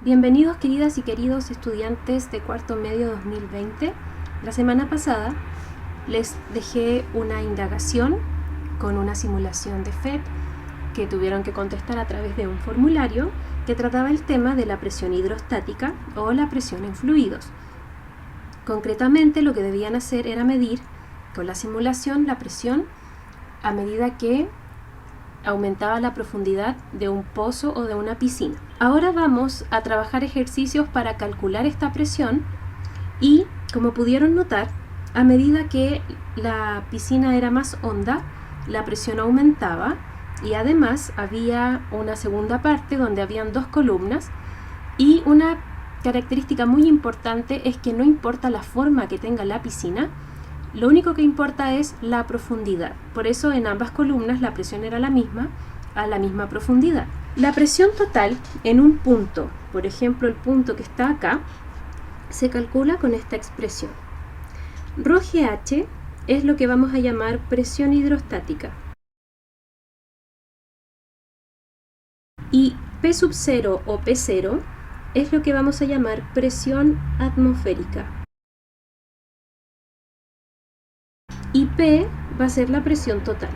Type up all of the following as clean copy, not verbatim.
Bienvenidos queridas y queridos estudiantes de cuarto medio 2020. La semana pasada les dejé una indagación con una simulación de FEP que tuvieron que contestar a través de un formulario que trataba el tema de la presión hidrostática o la presión en fluidos. Concretamente lo que debían hacer era medir con la simulación la presión a medida que aumentaba la profundidad de un pozo o de una piscina. Ahora vamos a trabajar ejercicios para calcular esta presión y, como pudieron notar, a medida que la piscina era más honda, la presión aumentaba y además había una segunda parte donde habían dos columnas y una característica muy importante es que no importa la forma que tenga la piscina, lo único que importa es la profundidad. Por eso en ambas columnas la presión era la misma, a la misma profundidad. La presión total en un punto, por ejemplo el punto que está acá, se calcula con esta expresión. ρGH es lo que vamos a llamar presión hidrostática. Y P sub 0 o P0 es lo que vamos a llamar presión atmosférica. Y P va a ser la presión total.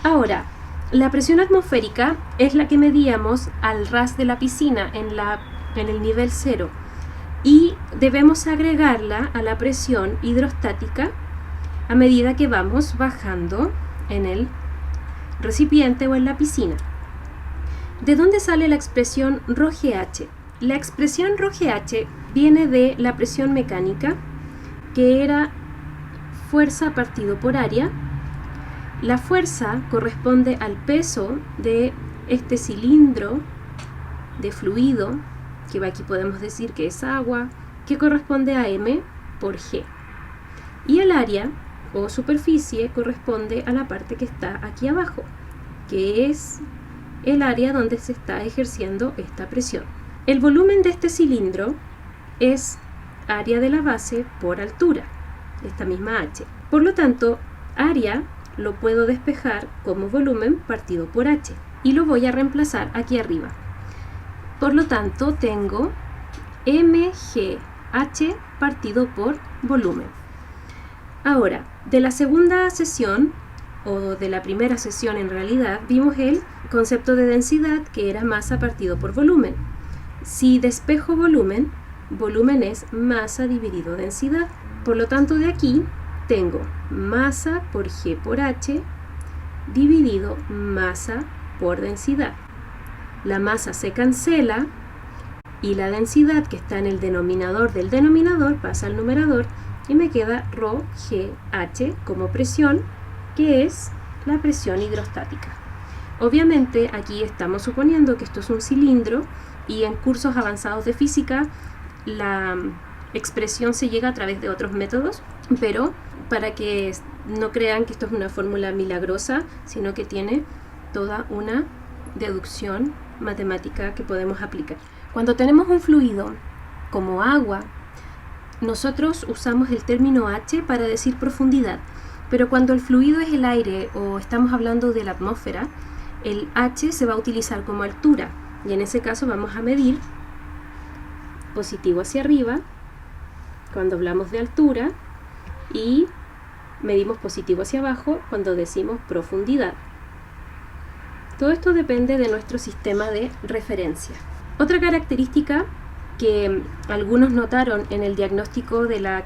Ahora, la presión atmosférica es la que medíamos al ras de la piscina en el nivel 0 y debemos agregarla a la presión hidrostática a medida que vamos bajando en el recipiente o en la piscina. ¿De dónde sale la expresión ρGH? La expresión ρGH viene de la presión mecánica, que era fuerza partido por área. La fuerza corresponde al peso de este cilindro de fluido, que aquí podemos decir que es agua, que corresponde a M por G. Y el área o superficie corresponde a la parte que está aquí abajo, que es el área donde se está ejerciendo esta presión. El volumen de este cilindro es área de la base por altura, esta misma H. Por lo tanto, área lo puedo despejar como volumen partido por H y lo voy a reemplazar aquí arriba. Por lo tanto, tengo mgh partido por volumen. Ahora, de la segunda sesión, o de la primera sesión en realidad, vimos el concepto de densidad, que era masa partido por volumen. Si despejo volumen, volumen es masa dividido densidad. Por lo tanto, de aquí tengo masa por G por H dividido masa por densidad. La masa se cancela y la densidad que está en el denominador del denominador pasa al numerador y me queda ρGH como presión, que es la presión hidrostática. Obviamente aquí estamos suponiendo que esto es un cilindro y en cursos avanzados de física la expresión se llega a través de otros métodos, pero para que no crean que esto es una fórmula milagrosa, sino que tiene toda una deducción matemática que podemos aplicar. Cuando tenemos un fluido como agua, nosotros usamos el término H para decir profundidad, pero cuando el fluido es el aire o estamos hablando de la atmósfera, el H se va a utilizar como altura y en ese caso vamos a medir positivo hacia arriba cuando hablamos de altura y medimos positivo hacia abajo cuando decimos profundidad. Todo esto depende de nuestro sistema de referencia. Otra característica que algunos notaron en el diagnóstico de la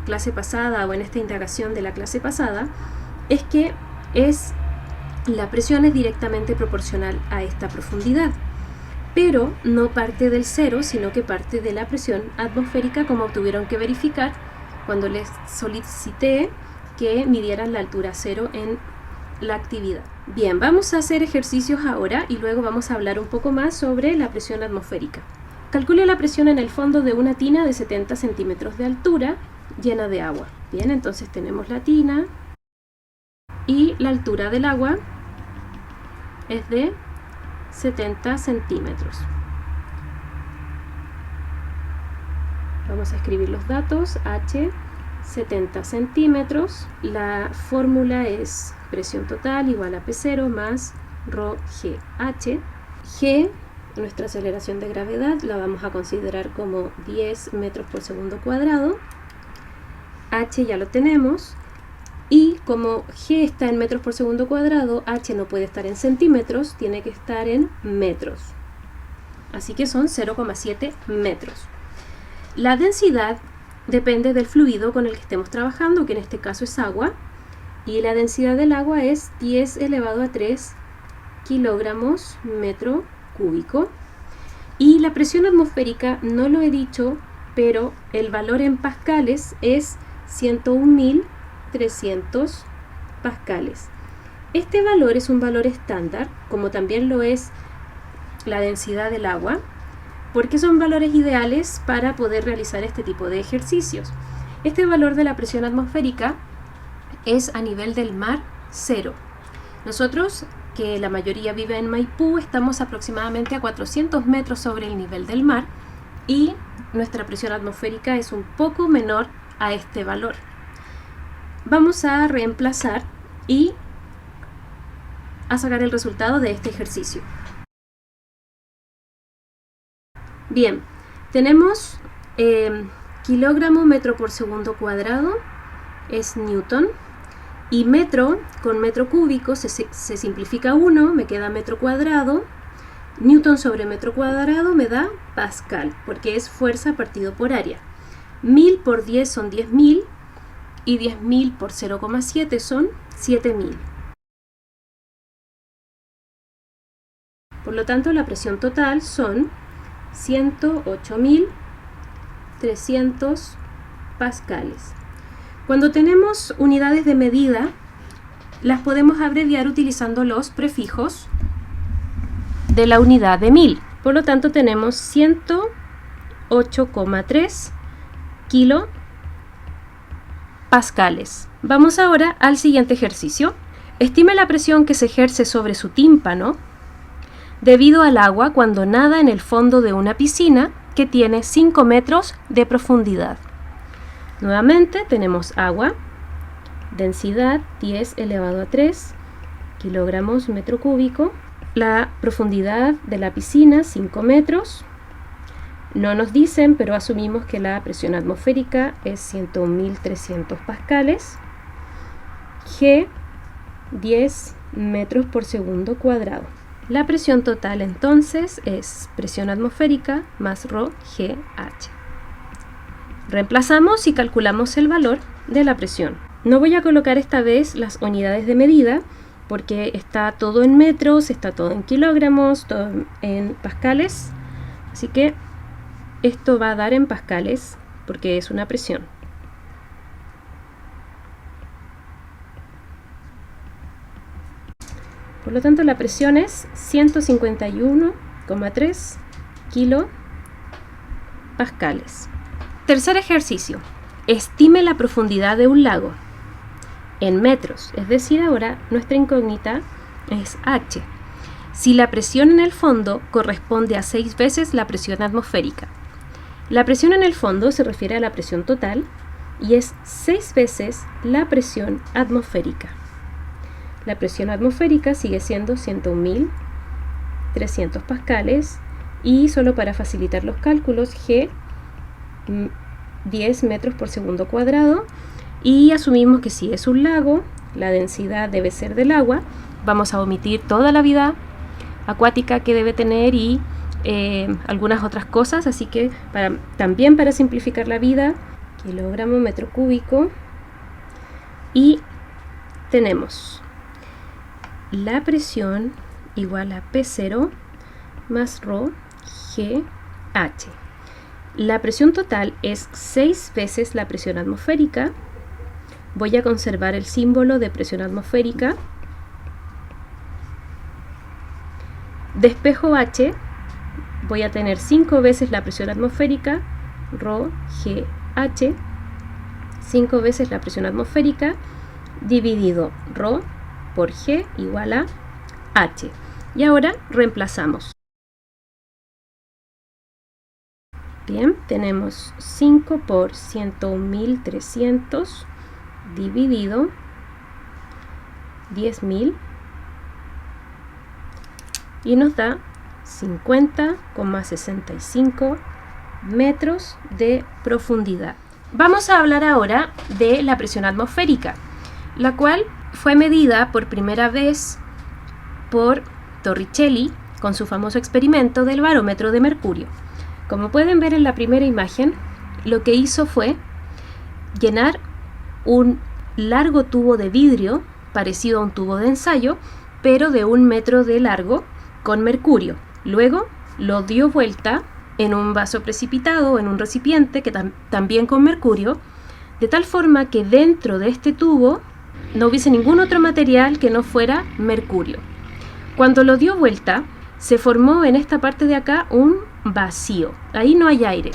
clase pasada o en esta indagación de la clase pasada es que la presión es directamente proporcional a esta profundidad, pero no parte del cero, sino que parte de la presión atmosférica, como tuvieron que verificar cuando les solicité que midieran la altura cero en la actividad. Bien, vamos a hacer ejercicios ahora y luego vamos a hablar un poco más sobre la presión atmosférica. Calcule la presión en el fondo de una tina de 70 centímetros de altura llena de agua. Bien, entonces tenemos la tina y la altura del agua es de 70 centímetros. Vamos a escribir los datos. H, 70 centímetros. La fórmula es presión total igual a P0 más ρGH. G, nuestra aceleración de gravedad, la vamos a considerar como 10 metros por segundo cuadrado. H ya lo tenemos. Y como G está en metros por segundo cuadrado, H no puede estar en centímetros, tiene que estar en metros. Así que son 0,7 metros. La densidad depende del fluido con el que estemos trabajando, que en este caso es agua. Y la densidad del agua es 10 elevado a 3 kilogramos metro cúbico. Y la presión atmosférica, no lo he dicho, pero el valor en pascales es 101.300 pascales. Este valor es un valor estándar, como también lo es la densidad del agua, porque son valores ideales para poder realizar este tipo de ejercicios. Este valor de la presión atmosférica es a nivel del mar cero. Nosotros, que la mayoría vive en Maipú, estamos aproximadamente a 400 metros sobre el nivel del mar y nuestra presión atmosférica es un poco menor a este valor. Vamos a reemplazar y a sacar el resultado de este ejercicio. Bien, tenemos kilogramo metro por segundo cuadrado es newton, y metro con metro cúbico se simplifica 1, me queda metro cuadrado. Newton sobre metro cuadrado me da pascal, porque es fuerza partido por área. 1000 por 10 son 10.000 y 10.000 por 0,7 son 7.000. Por lo tanto, la presión total son 108.300 pascales. Cuando tenemos unidades de medida, las podemos abreviar utilizando los prefijos de la unidad de 1000. Por lo tanto, tenemos 108,3 kilopascales. Vamos ahora al siguiente ejercicio. Estime la presión que se ejerce sobre su tímpano debido al agua cuando nada en el fondo de una piscina que tiene 5 metros de profundidad. Nuevamente tenemos agua, densidad 10 elevado a 3 kilogramos metro cúbico, la profundidad de la piscina 5 metros, no nos dicen, pero asumimos que la presión atmosférica es 101.300 pascales, G 10 metros por segundo cuadrado. La presión total entonces es presión atmosférica más ρ GH. Reemplazamos y calculamos el valor de la presión. No voy a colocar esta vez las unidades de medida porque está todo en metros, está todo en kilogramos, todo en pascales. Así que esto va a dar en pascales porque es una presión. Por lo tanto, la presión es 151,3 kilopascales. Tercer ejercicio. Estime la profundidad de un lago en metros, es decir, ahora nuestra incógnita es H. Si la presión en el fondo corresponde a 6 veces la presión atmosférica. La presión en el fondo se refiere a la presión total y es 6 veces la presión atmosférica. La presión atmosférica sigue siendo 101.300 pascales y solo para facilitar los cálculos, G 10 metros por segundo cuadrado, y asumimos que si es un lago, la densidad debe ser del agua. Vamos a omitir toda la vida acuática que debe tener y algunas otras cosas, así que también para simplificar la vida, kilogramo metro cúbico, y tenemos la presión igual a P0 más ρ GH. La presión total es 6 veces la presión atmosférica. Voy a conservar el símbolo de presión atmosférica. Despejo H, voy a tener 5 veces la presión atmosférica, ρ GH, 5 veces la presión atmosférica, dividido ρ por G igual a H. Y ahora reemplazamos. Bien, tenemos 5 por 101.300 dividido 10.000 y nos da 50,65 metros de profundidad. Vamos a hablar ahora de la presión atmosférica, la cual fue medida por primera vez por Torricelli con su famoso experimento del barómetro de mercurio. Como pueden ver en la primera imagen, lo que hizo fue llenar un largo tubo de vidrio parecido a un tubo de ensayo, pero de 1 metro de largo, con mercurio. Luego lo dio vuelta en un vaso precipitado, en un recipiente que también con mercurio, de tal forma que dentro de este tubo no hubiese ningún otro material que no fuera mercurio. Cuando lo dio vuelta, se formó en esta parte de acá un vacío. Ahí no hay aire,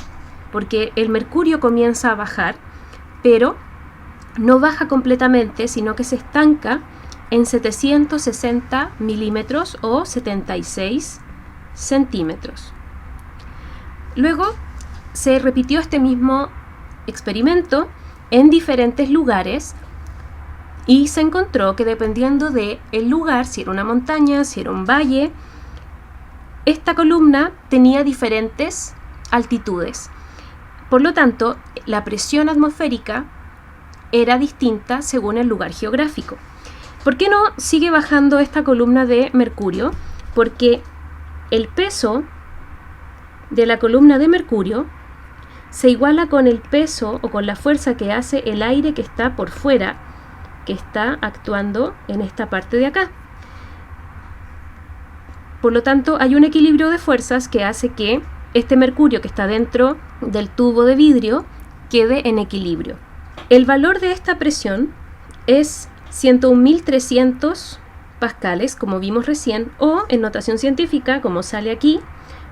porque el mercurio comienza a bajar, pero no baja completamente, sino que se estanca en 760 milímetros o 76 centímetros. Luego se repitió este mismo experimento en diferentes lugares y se encontró que dependiendo del lugar, si era una montaña, si era un valle, esta columna tenía diferentes altitudes. Por lo tanto, la presión atmosférica era distinta según el lugar geográfico. ¿Por qué no sigue bajando esta columna de mercurio? Porque el peso de la columna de mercurio se iguala con el peso o con la fuerza que hace el aire que está por fuera, que está actuando en esta parte de acá. Por lo tanto, hay un equilibrio de fuerzas que hace que este mercurio que está dentro del tubo de vidrio quede en equilibrio. El valor de esta presión es 101.300 pascales, como vimos recién, o en notación científica, como sale aquí,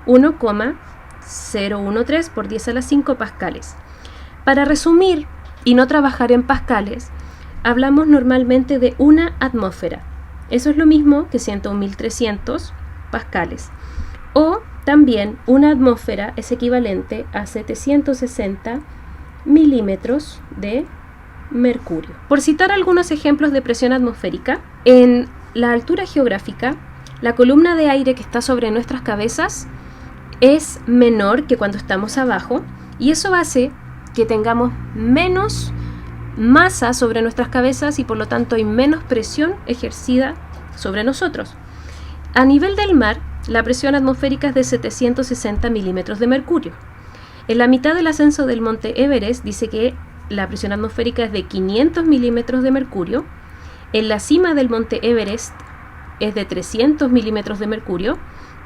1,013 por 10 a la 5 pascales. Para resumir y no trabajar en pascales, hablamos normalmente de una atmósfera. Eso es lo mismo que 101.300 pascales. O también una atmósfera es equivalente a 760 milímetros de mercurio. Por citar algunos ejemplos de presión atmosférica, en la altura geográfica, la columna de aire que está sobre nuestras cabezas es menor que cuando estamos abajo, y eso hace que tengamos menos masa sobre nuestras cabezas y por lo tanto hay menos presión ejercida sobre nosotros. A nivel del mar, la presión atmosférica es de 760 milímetros de mercurio. En la mitad del ascenso del monte Everest dice que la presión atmosférica es de 500 milímetros de mercurio. En la cima del monte Everest es de 300 milímetros de mercurio.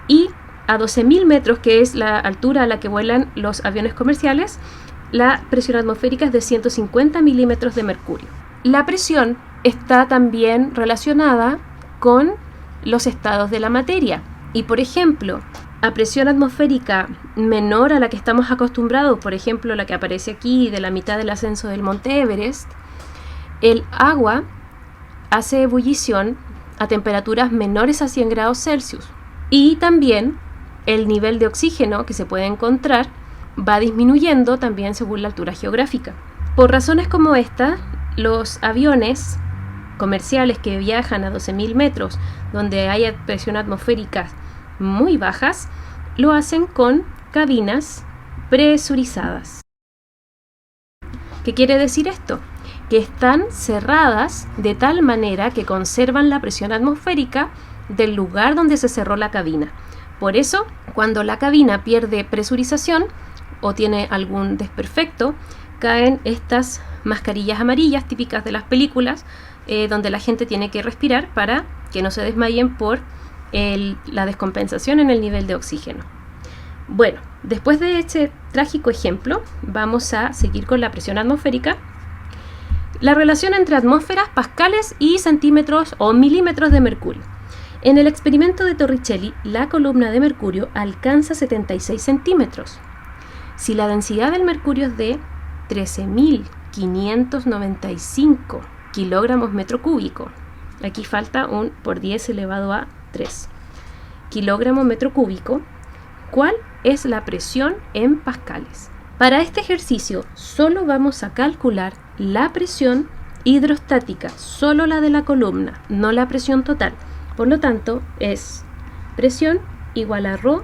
Y a 12.000 metros, que es la altura a la que vuelan los aviones comerciales, la presión atmosférica es de 150 milímetros de mercurio. La presión está también relacionada con los estados de la materia. Y por ejemplo, a presión atmosférica menor a la que estamos acostumbrados, por ejemplo la que aparece aquí de la mitad del ascenso del monte Everest, el agua hace ebullición a temperaturas menores a 100 grados Celsius. Y también el nivel de oxígeno que se puede encontrar va disminuyendo también según la altura geográfica. Por razones como esta, los aviones comerciales que viajan a 12.000 metros, donde hay presión atmosférica muy bajas, lo hacen con cabinas presurizadas. ¿Qué quiere decir esto? Que están cerradas de tal manera que conservan la presión atmosférica del lugar donde se cerró la cabina. Por eso, cuando la cabina pierde presurización o tiene algún desperfecto, caen estas mascarillas amarillas típicas de las películas, donde la gente tiene que respirar para que no se desmayen por la descompensación en el nivel de oxígeno. Bueno, después de este trágico ejemplo, vamos a seguir con la presión atmosférica. La relación entre atmósferas, pascales y centímetros o milímetros de mercurio. En el experimento de Torricelli, la columna de mercurio alcanza 76 centímetros. Si la densidad del mercurio es de 13.595 kilogramos metro cúbico, aquí falta un por 10 elevado a 3 kilogramo metro cúbico, ¿cuál es la presión en pascales? Para este ejercicio solo vamos a calcular la presión hidrostática, solo la de la columna, no la presión total. Por lo tanto, es presión igual a ρ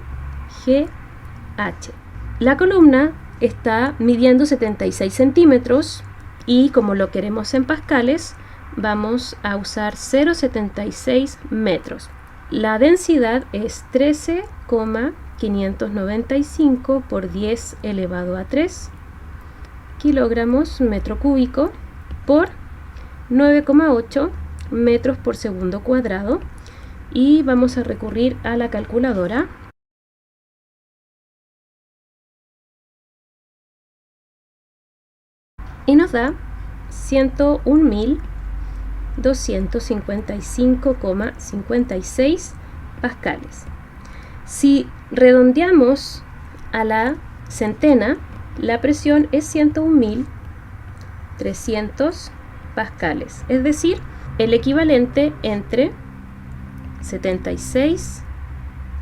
GH. La columna está midiendo 76 centímetros y como lo queremos en pascales, vamos a usar 0,76 metros. La densidad es 13,595 por 10 elevado a 3 kilogramos metro cúbico por 9,8 metros por segundo cuadrado. Y vamos a recurrir a la calculadora. Y nos da 101.255,56 pascales. Si redondeamos a la centena, la presión es 101.300 pascales, es decir, el equivalente entre 76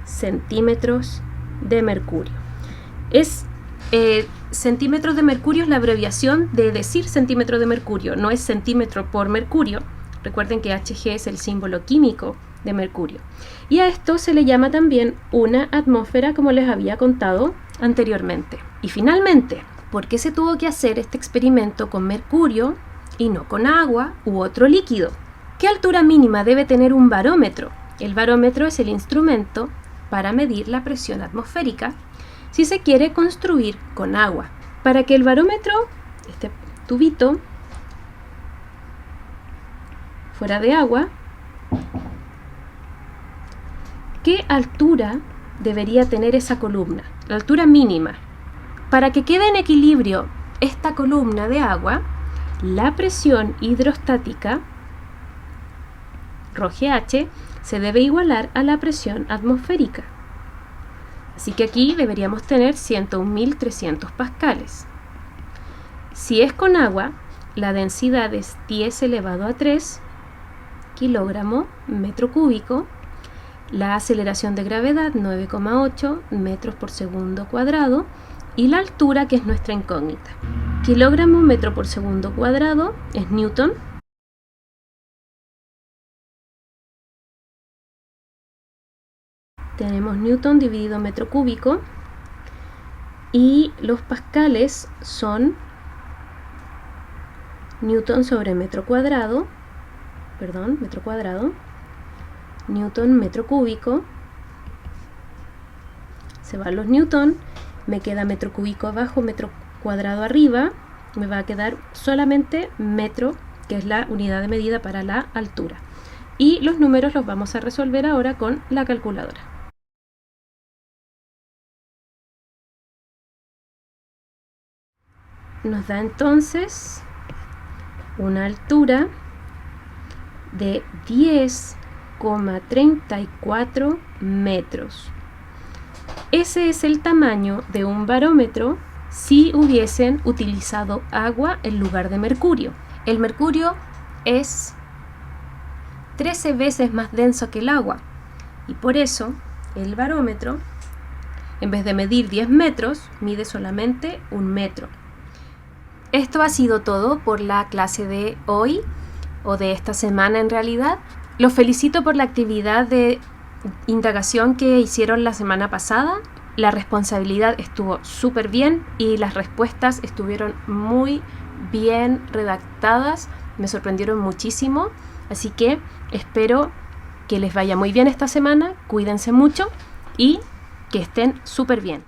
centímetros de mercurio. Centímetros de mercurio es la abreviación de decir centímetro de mercurio, no es centímetro por mercurio. Recuerden que Hg es el símbolo químico de mercurio. Y a esto se le llama también una atmósfera, como les había contado anteriormente. Y finalmente, ¿por qué se tuvo que hacer este experimento con mercurio y no con agua u otro líquido? ¿Qué altura mínima debe tener un barómetro? El barómetro es el instrumento para medir la presión atmosférica si se quiere construir con agua. Para que el barómetro, este tubito, fuera de agua, ¿qué altura debería tener esa columna? La altura mínima. Para que quede en equilibrio esta columna de agua, la presión hidrostática ρGH se debe igualar a la presión atmosférica. Así que aquí deberíamos tener 101.300 pascales. Si es con agua, la densidad es 10 elevado a 3 kilogramo metro cúbico, la aceleración de gravedad 9,8 metros por segundo cuadrado y la altura, que es nuestra incógnita. Kilogramo metro por segundo cuadrado es newton. Tenemos newton dividido metro cúbico y los pascales son newton sobre metro cuadrado, newton metro cúbico, se van los newton, me queda metro cúbico abajo, metro cuadrado arriba, me va a quedar solamente metro, que es la unidad de medida para la altura. Y los números los vamos a resolver ahora con la calculadora. Nos da entonces una altura de 10,34 metros. Ese es el tamaño de un barómetro si hubiesen utilizado agua en lugar de mercurio. El mercurio es 13 veces más denso que el agua y por eso el barómetro, en vez de medir 10 metros, mide solamente 1 metro. Esto ha sido todo por la clase de hoy, o de esta semana en realidad. Los felicito por la actividad de indagación que hicieron la semana pasada. La responsabilidad estuvo súper bien y las respuestas estuvieron muy bien redactadas. Me sorprendieron muchísimo, así que espero que les vaya muy bien esta semana. Cuídense mucho y que estén súper bien.